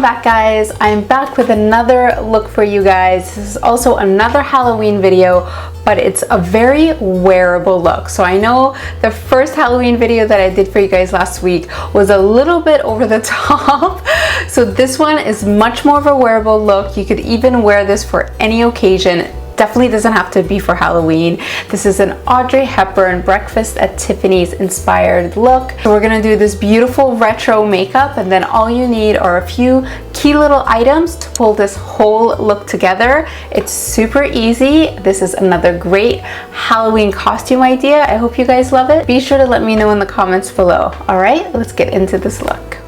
Welcome back, guys. I'm back with another look for you guys. This is also another Halloween video, but it's a very wearable look. So I know the first Halloween video that I did for you guys last week was a little bit over the top. So this one is much more of a wearable look. You could even wear this for any occasion. Definitely doesn't have to be for Halloween. This is an Audrey Hepburn Breakfast at Tiffany's inspired look. So we're gonna do this beautiful retro makeup, and then all you need are a few key little items to pull this whole look together. It's super easy. This is another great Halloween costume idea. I hope you guys love it. Be sure to let me know in the comments below. All right, let's get into this look.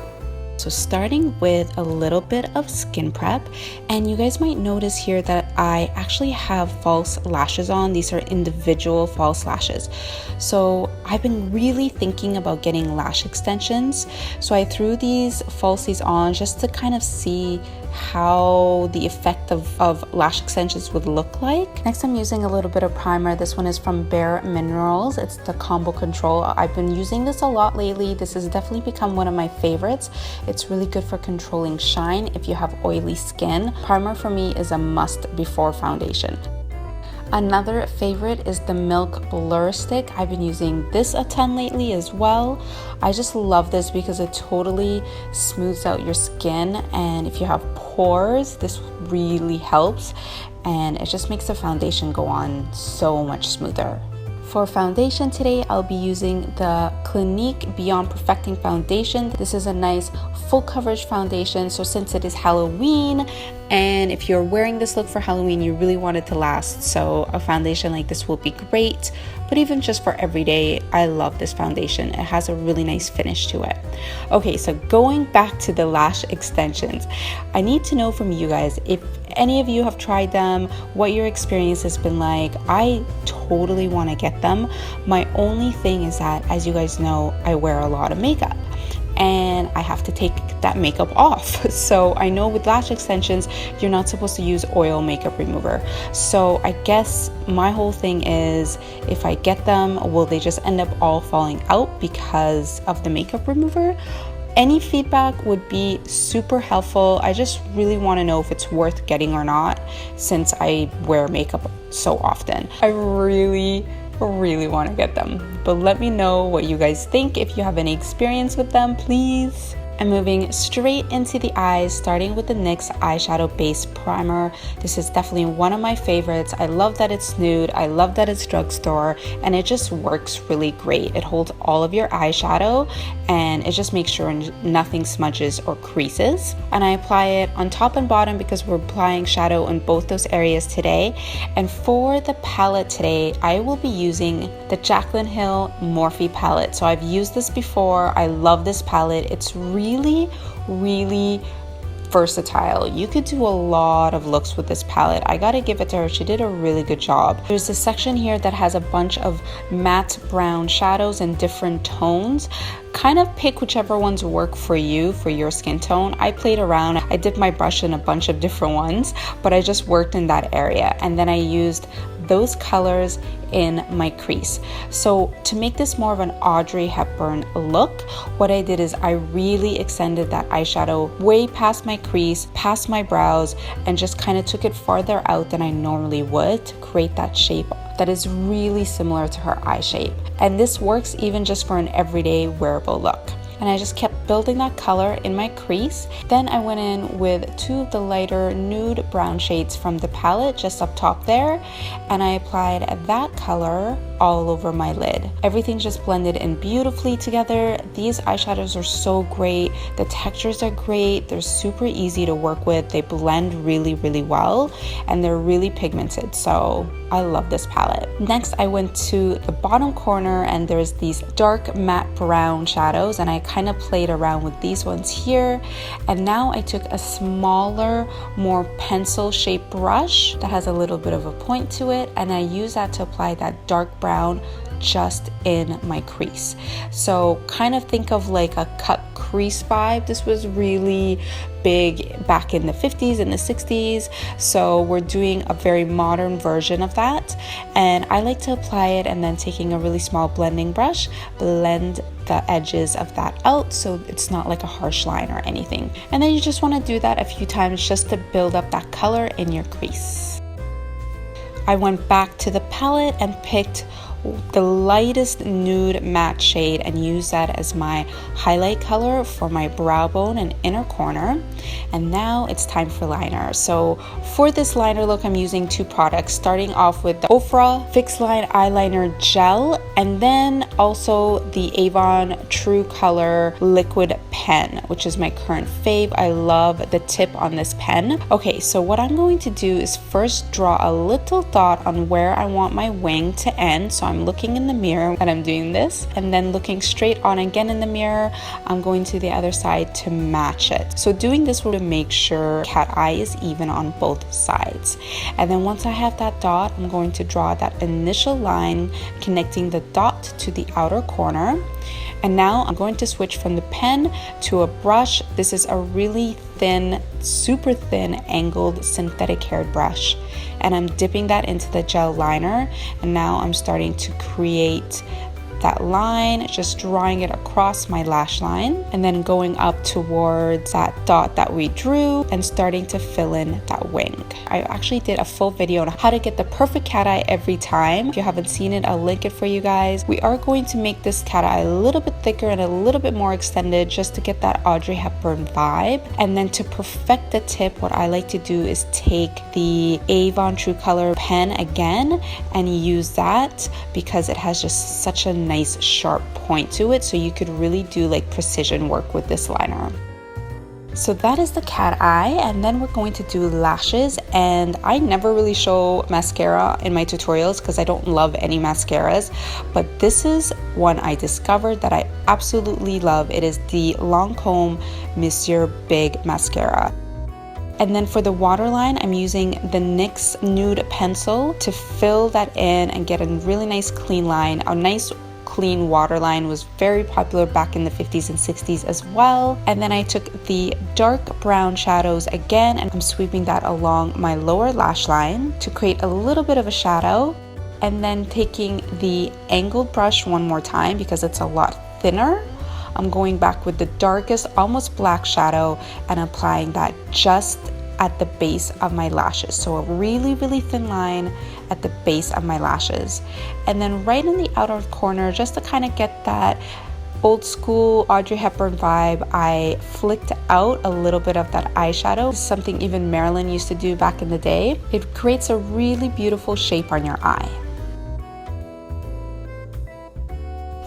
So starting with a little bit of skin prep, and you guys might notice here that I actually have false lashes on. These are individual false lashes. So I've been really thinking about getting lash extensions. So I threw these falsies on just to kind of see how the effect of lash extensions would look like. Next, I'm using a little bit of primer. This one is from BareMinerals. It's the Combo Control. I've been using this a lot lately. This has definitely become one of my favorites. It's really good for controlling shine if you have oily skin. Primer for me is a must before foundation. Another favorite is the Milk Blur Stick. I've been using this a ton lately as well. I just love this because it totally smooths out your skin, and if you have pores, this really helps, and it just makes the foundation go on so much smoother. For foundation today, I'll be using the Clinique Beyond Perfecting Foundation. This is a nice full coverage foundation. So since it is Halloween, and if you're wearing this look for Halloween, you really want it to last. So a foundation like this will be great. But even just for everyday, I love this foundation. It has a really nice finish to it. Okay, so going back to the lash extensions, I need to know from you guys if any of you have tried them, what your experience has been like. I totally want to get them. My only thing is that, as you guys know, I wear a lot of makeup and I have to take that makeup off. So I know with lash extensions, you're not supposed to use oil makeup remover. So I guess my whole thing is, if I get them, will they just end up all falling out because of the makeup remover? Any feedback would be super helpful. I just really want to know if it's worth getting or not, since I wear makeup so often. I really want to get them, but let me know what you guys think. If you have any experience with them, please. I'm moving straight into the eyes, starting with the NYX eyeshadow base primer. This is definitely one of my favorites. I love that it's nude, I love that it's drugstore, and it just works really great. It holds all of your eyeshadow, and it just makes sure nothing smudges or creases. And I apply it on top and bottom because we're applying shadow in both those areas today. And for the palette today, I will be using the Jaclyn Hill Morphe palette. So I've used this before. I love this palette. It's really versatile. You could do a lot of looks with this palette. I gotta give it to her. She did a really good job. There's a section here that has a bunch of matte brown shadows in different tones. Kind of pick whichever ones work for you, for your skin tone. I played around. I dipped my brush in a bunch of different ones, but I just worked in that area. And then I used those colors in my crease. So to make this more of an Audrey Hepburn look, what I did is I really extended that eyeshadow way past my crease, past my brows, and just kind of took it farther out than I normally would to create that shape that is really similar to her eye shape. And this works even just for an everyday wearable look. And I just kept building that color in my crease. Then I went in with two of the lighter nude brown shades from the palette just up top there, and I applied that color all over my lid. Everything just blended in beautifully together. These eyeshadows are so great. The textures are great. They're super easy to work with. They blend really well, and they're really pigmented. So I love this palette. Next, I went to the bottom corner, and there's these dark matte brown shadows, and I kind of played around with these ones here. And now I took a smaller, more pencil shaped brush that has a little bit of a point to it, and I use that to apply that dark brown just in my crease. So kind of think of like a cut crease vibe. This was really big back in the 50s and the 60s, so we're doing a very modern version of that. And I like to apply it and then taking a really small blending brush, blend the edges of that out so it's not like a harsh line or anything. And then you just want to do that a few times just to build up that color in your crease. I went back to the palette and picked the lightest nude matte shade and use that as my highlight color for my brow bone and inner corner. And now it's time for liner. So for this liner look, I'm using two products, starting off with the Ofra Fixline eyeliner gel, and then also the Avon True Color liquid pen, which is my current fave. I love the tip on this pen. Okay, so what I'm going to do is first draw a little dot on where I want my wing to end. So I'm looking in the mirror and I'm doing this, and then looking straight on again in the mirror, I'm going to the other side to match it. So doing this will make sure cat eye is even on both sides. And then once I have that dot, I'm going to draw that initial line connecting the dot to the outer corner. And now I'm going to switch from the pen to a brush. This is a really thin, super thin angled synthetic haired brush. And I'm dipping that into the gel liner. And now I'm starting to create that line, just drawing it across my lash line and then going up towards that dot that we drew and starting to fill in that wing. I actually did a full video on how to get the perfect cat eye every time. If you haven't seen it, I'll link it for you guys. We are going to make this cat eye a little bit thicker and a little bit more extended just to get that Audrey Hepburn vibe. And then to perfect the tip, what I like to do is take the Avon True Color pen again and use that because it has just such a nice sharp point to it, so you could really do like precision work with this liner. So that is the cat eye, and then we're going to do lashes. And I never really show mascara in my tutorials because I don't love any mascaras, but this is one I discovered that I absolutely love. It is the Lancome Monsieur Big Mascara. And then for the waterline, I'm using the NYX Nude Pencil to fill that in and get a really nice clean line. A nice clean waterline was very popular back in the 50s and 60s as well. And then I took the dark brown shadows again and I'm sweeping that along my lower lash line to create a little bit of a shadow. And then taking the angled brush one more time because it's a lot thinner, I'm going back with the darkest, almost black shadow and applying that just at the base of my lashes. So a really, really thin line at the base of my lashes. And then right in the outer corner, just to kind of get that old school Audrey Hepburn vibe, I flicked out a little bit of that eyeshadow, something even Marilyn used to do back in the day. It creates a really beautiful shape on your eye.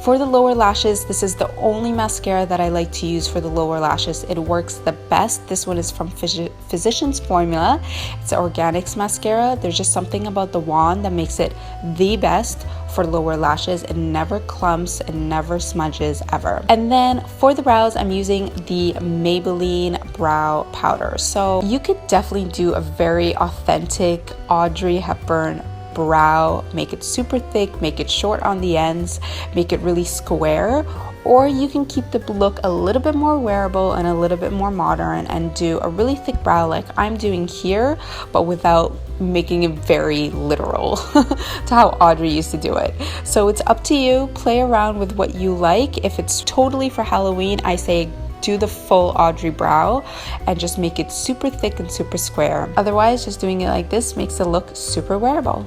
For the lower lashes, this is the only mascara that I like to use for the lower lashes. It works the best. This one is from Physicians Formula. It's an organics mascara. There's just something about the wand that makes it the best for lower lashes. It never clumps and never smudges ever. And then for the brows, I'm using the Maybelline brow powder. So you could definitely do a very authentic Audrey Hepburn brow, make it super thick, make it short on the ends, make it really square, or you can keep the look a little bit more wearable and a little bit more modern and do a really thick brow like I'm doing here, but without making it very literal to how Audrey used to do it. So it's up to you, play around with what you like. If it's totally for Halloween, I say do the full Audrey brow and just make it super thick and super square. Otherwise, just doing it like this makes the look super wearable.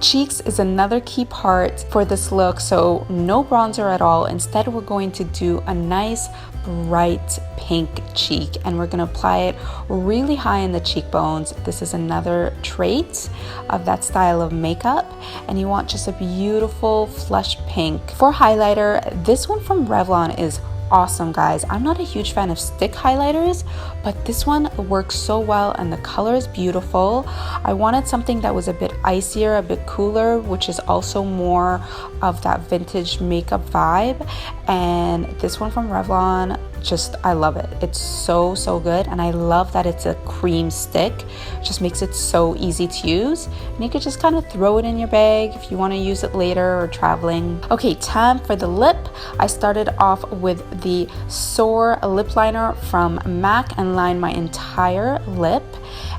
Cheeks is another key part for this look, so no bronzer at all. Instead, we're going to do a nice bright pink cheek and we're going to apply it really high in the cheekbones. This is another trait of that style of makeup, and you want just a beautiful flush pink. For highlighter, this one from Revlon is awesome, guys. I'm not a huge fan of stick highlighters, but this one works so well and the color is beautiful. I wanted something that was a bit icier, a bit cooler, which is also more of that vintage makeup vibe. And this one from Revlon I love it. It's so good, and I love that it's a cream stick. It just makes it so easy to use, and you could just kind of throw it in your bag if you want to use it later or traveling. Okay, time for the lip. I started off with the Soar Lip Liner from MAC and lined my entire lip.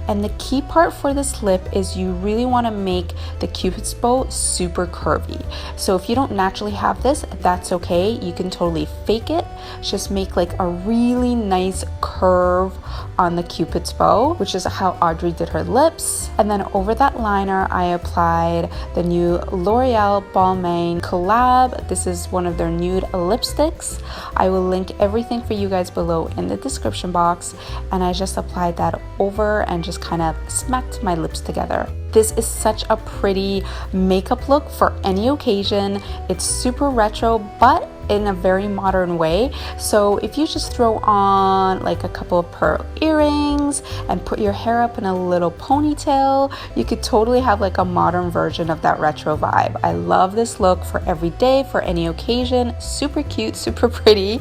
And the key part for this lip is you really want to make the Cupid's bow super curvy. So if you don't naturally have this, that's okay. You can totally fake it. Just make like a really nice curve on the Cupid's bow, which is how Audrey did her lips. And then over that liner, I applied the new L'Oreal Balmain collab. This is one of their nude lipsticks. I will link everything for you guys below in the description box. And I just applied that over and just kind of smacked my lips together. This is such a pretty makeup look for any occasion. It's super retro, but in a very modern way. So if you just throw on like a couple of pearl earrings and put your hair up in a little ponytail, you could totally have like a modern version of that retro vibe. I love this look for every day, for any occasion. Super cute, super pretty.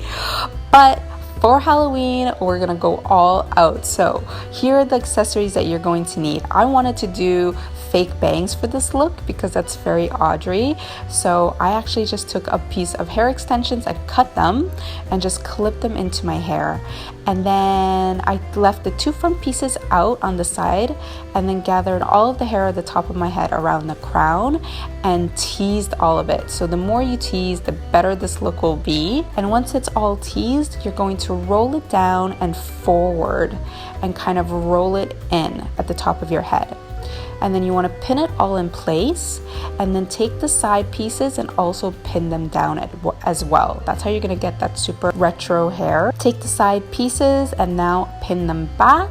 But for Halloween, we're gonna go all out. So here are the accessories that you're going to need. I wanted to do fake bangs for this look because that's very Audrey. So I actually just took a piece of hair extensions and cut them and just clipped them into my hair. And then I left the two front pieces out on the side and then gathered all of the hair at the top of my head around the crown and teased all of it. So the more you tease, the better this look will be. And once it's all teased, you're going to roll it down and forward and kind of roll it in at the top of your head. And then you want to pin it all in place and then take the side pieces and also pin them down as well. That's how you're going to get that super retro hair. Take the side pieces and now pin them back.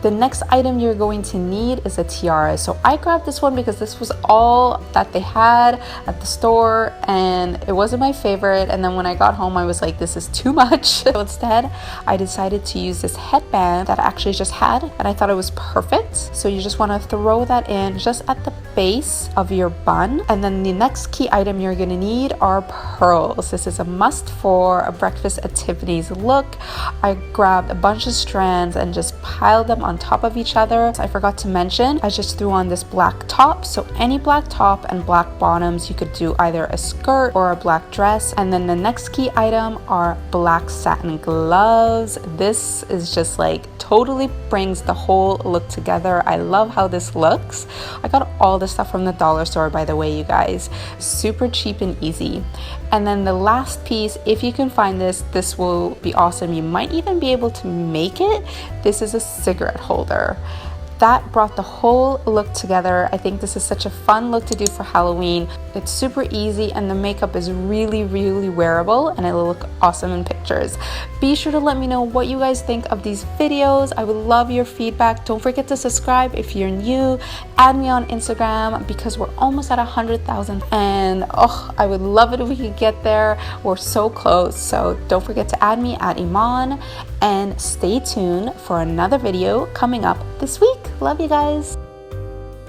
The next item you're going to need is a tiara. So I grabbed this one because this was all that they had at the store and it wasn't my favorite. And then when I got home, I was like, this is too much. So instead, I decided to use this headband that I actually just had and I thought it was perfect. So you just want to throw that in just at the base of your bun. And then the next key item you're going to need are pearls. This is a must for a breakfast at Tiffany's look. I grabbed a bunch of strands and just piled them on top of each other. I forgot to mention, I just threw on this black top. So any black top and black bottoms, you could do either a skirt or a black dress. And then the next key item are black satin gloves. This is just like totally brings the whole look together. I love how this looks. I got all this stuff from the dollar store, by the way, you guys. Super cheap and easy. And then the last piece, if you can find this, this will be awesome. You might even be able to make it. This is a cigarette holder. That brought the whole look together. I think this is such a fun look to do for Halloween. It's super easy and the makeup is really wearable and it'll look awesome in pictures. Be sure to let me know what you guys think of these videos. I would love your feedback. Don't forget to subscribe if you're new. Add me on Instagram because we're almost at 100,000 and I would love it if we could get there. We're so close. So don't forget to add me at Eman and stay tuned for another video coming up this week. Love you guys.